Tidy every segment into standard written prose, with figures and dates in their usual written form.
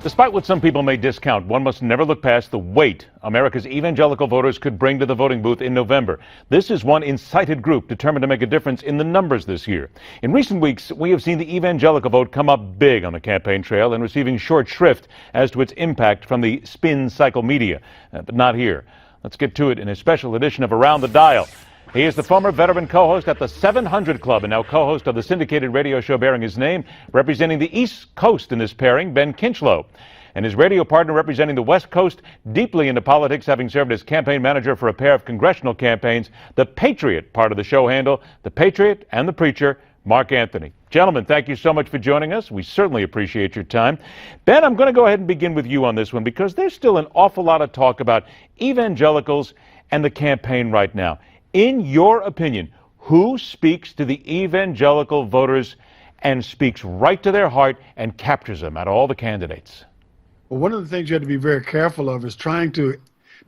Despite what some people may discount, one must never look past the weight America's evangelical voters could bring to the voting booth in November. This is one incited group determined to make a difference in the numbers this year. In recent weeks, we have seen the evangelical vote come up big on the campaign trail and receiving short shrift as to its impact from the spin cycle media. But not here. Let's get to it in a special edition of Around the Dial. He is the former veteran co-host at the 700 Club and now co-host of the syndicated radio show bearing his name, representing the East Coast in this pairing, Ben Kinchlow. And his radio partner representing the West Coast, deeply into politics, having served as campaign manager for a pair of congressional campaigns, the Patriot part of the show handle, the Patriot and the Preacher, Mark Anthony. Gentlemen, thank you so much for joining us. We certainly appreciate your time. Ben, I'm going to go ahead and begin with you on this one because there's still an awful lot of talk about evangelicals and the campaign right now. In your opinion, who speaks to the evangelical voters and speaks right to their heart and captures them out of all the candidates? Well, one of the things you have to be very careful of is trying to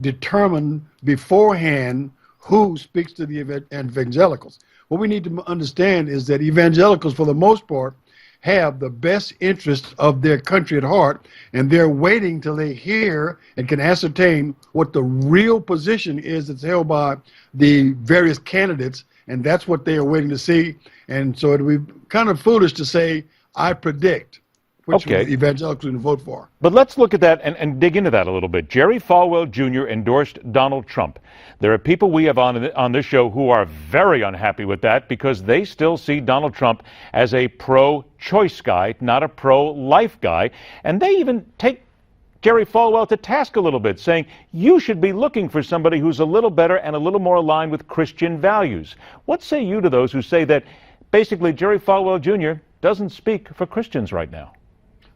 determine beforehand who speaks to the evangelicals. What we need to understand is that evangelicals, for the most part, have the best interests of their country at heart, and they're waiting till they hear and can ascertain what the real position is that's held by the various candidates, and that's what they are waiting to see. And so it would be kind of foolish to say, I predict which evangelicals will vote for. But let's look at that and dig into that a little bit. Jerry Falwell Jr. endorsed Donald Trump. There are people we have on this show who are very unhappy with that because they still see Donald Trump as a pro-choice guy, not a pro-life guy. And they even take Jerry Falwell to task a little bit, saying you should be looking for somebody who's a little better and a little more aligned with Christian values. What say you to those who say that basically Jerry Falwell Jr. doesn't speak for Christians right now?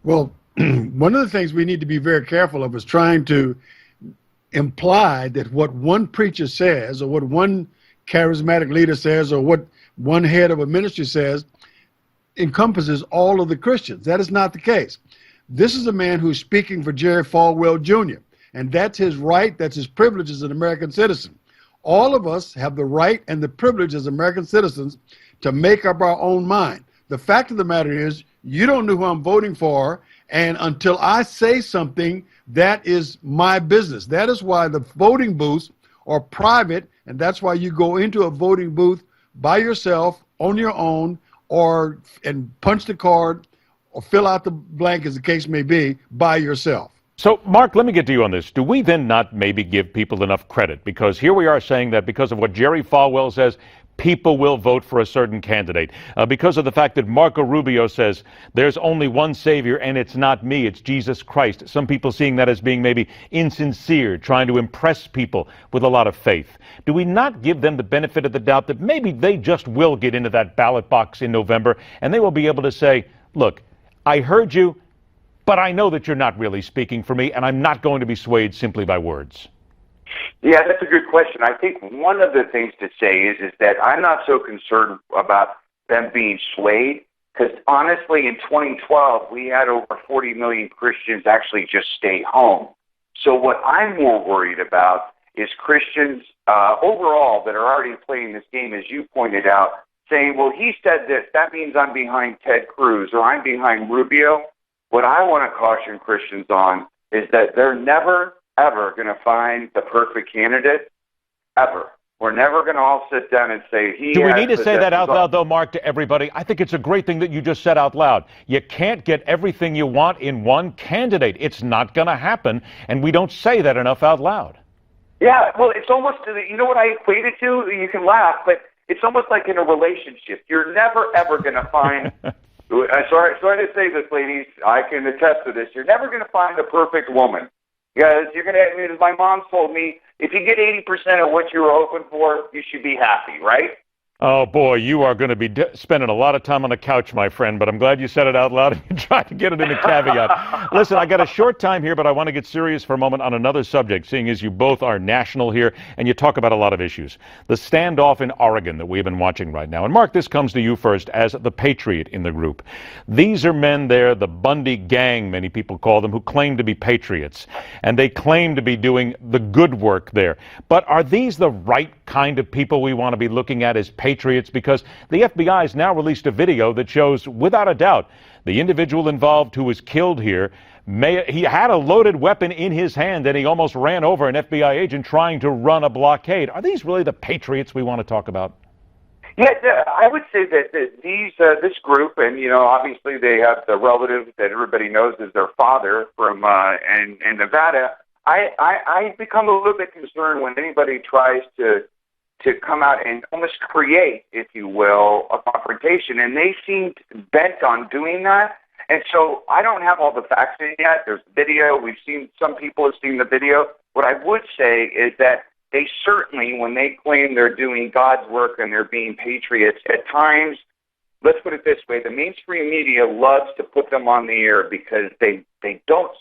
Well, one of the things we need to be very careful of is trying to imply that what one preacher says or what one charismatic leader says or what one head of a ministry says encompasses all of the Christians. That is not the case. This is a man who's speaking for Jerry Falwell Jr., and that's his right, that's his privilege as an American citizen. All of us have the right and the privilege as American citizens to make up our own mind. The fact of the matter is, you don't know who I'm voting for, and until I say something, that is my business. That is why the voting booths are private, and that's why you go into a voting booth by yourself, on your own, and punch the card or fill out the blank, as the case may be, by yourself. So, Mark, let me get to you on this. Do we then not maybe give people enough credit? Because here we are saying that because of what Jerry Falwell says, people will vote for a certain candidate. Because of the fact that Marco Rubio says there's only one Savior and it's not me, it's Jesus Christ. Some people seeing that as being maybe insincere, trying to impress people with a lot of faith. Do we not give them the benefit of the doubt that maybe they just will get into that ballot box in November and they will be able to say, look, I heard you, but I know that you're not really speaking for me and I'm not going to be swayed simply by words? Yeah, that's a good question. I think one of the things to say is that I'm not so concerned about them being swayed, because honestly, in 2012, we had over 40 million Christians actually just stay home. So what I'm more worried about is Christians overall that are already playing this game, as you pointed out, saying, well, he said this, that means I'm behind Ted Cruz or I'm behind Rubio. What I want to caution Christians on is that they're never ever going to find the perfect candidate, ever. We're never going to all sit down and say, do we need to say that out loud, though, Mark, to everybody? I think it's a great thing that you just said out loud. You can't get everything you want in one candidate. It's not going to happen, and we don't say that enough out loud. Yeah, well, it's almost, you know what I equate it to? You can laugh, but it's almost like in a relationship. You're never, ever going to find, sorry to say this, ladies, I can attest to this, you're never going to find the perfect woman. Because you're going to, as my mom told me, if you get 80% of what you were hoping for, you should be happy, right? Oh, boy, you are going to be spending a lot of time on the couch, my friend, but I'm glad you said it out loud and you tried to get it in a caveat. Listen, I got a short time here, but I want to get serious for a moment on another subject, seeing as you both are national here and you talk about a lot of issues. The standoff in Oregon that we've been watching right now. And Mark, this comes to you first as the Patriot in the group. These are men there, the Bundy gang, many people call them, who claim to be patriots. And they claim to be doing the good work there. But are these the right kind of people we want to be looking at as patriots? Because the FBI has now released a video that shows, without a doubt, the individual involved who was killed here He had a loaded weapon in his hand and he almost ran over an FBI agent trying to run a blockade. Are these really the patriots we want to talk about? Yeah, I would say that this group, and obviously they have the relative that everybody knows is their father from in Nevada. I become a little bit concerned when anybody tries to come out and almost create, if you will, a confrontation, and they seem bent on doing that. And so I don't have all the facts in yet. There's video. Some people have seen the video. What I would say is that they certainly, when they claim they're doing God's work and they're being patriots, at times, let's put it this way, the mainstream media loves to put them on the air because they don't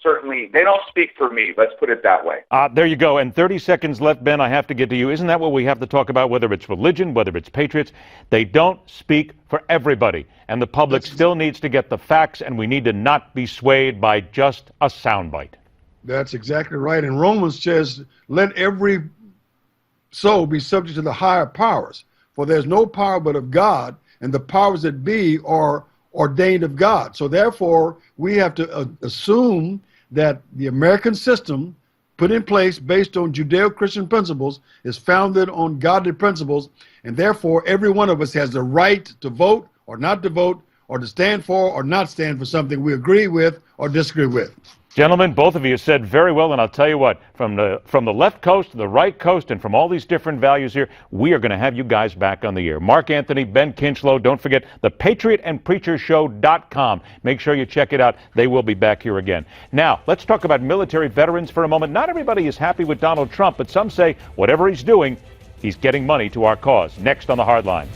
speak for me. Let's put it that way. There you go. And 30 seconds left, Ben, I have to get to you. Isn't that what we have to talk about, whether it's religion, whether it's patriots? They don't speak for everybody. And the public still needs to get the facts, and we need to not be swayed by just a soundbite. That's exactly right. And Romans says, let every soul be subject to the higher powers. For there's no power but of God, and the powers that be are ordained of God. So therefore, we have to assume that the American system put in place based on Judeo-Christian principles is founded on godly principles, and therefore every one of us has the right to vote or not to vote, or to stand for or not stand for something we agree with or disagree with. Gentlemen, both of you said very well, and I'll tell you what, from the left coast to the right coast and from all these different values here, we are going to have you guys back on the air. Mark Anthony, Ben Kinchlow, don't forget the patriotandpreachershow.com. Make sure you check it out. They will be back here again. Now, let's talk about military veterans for a moment. Not everybody is happy with Donald Trump, but some say whatever he's doing, he's getting money to our cause. Next on The Hardline.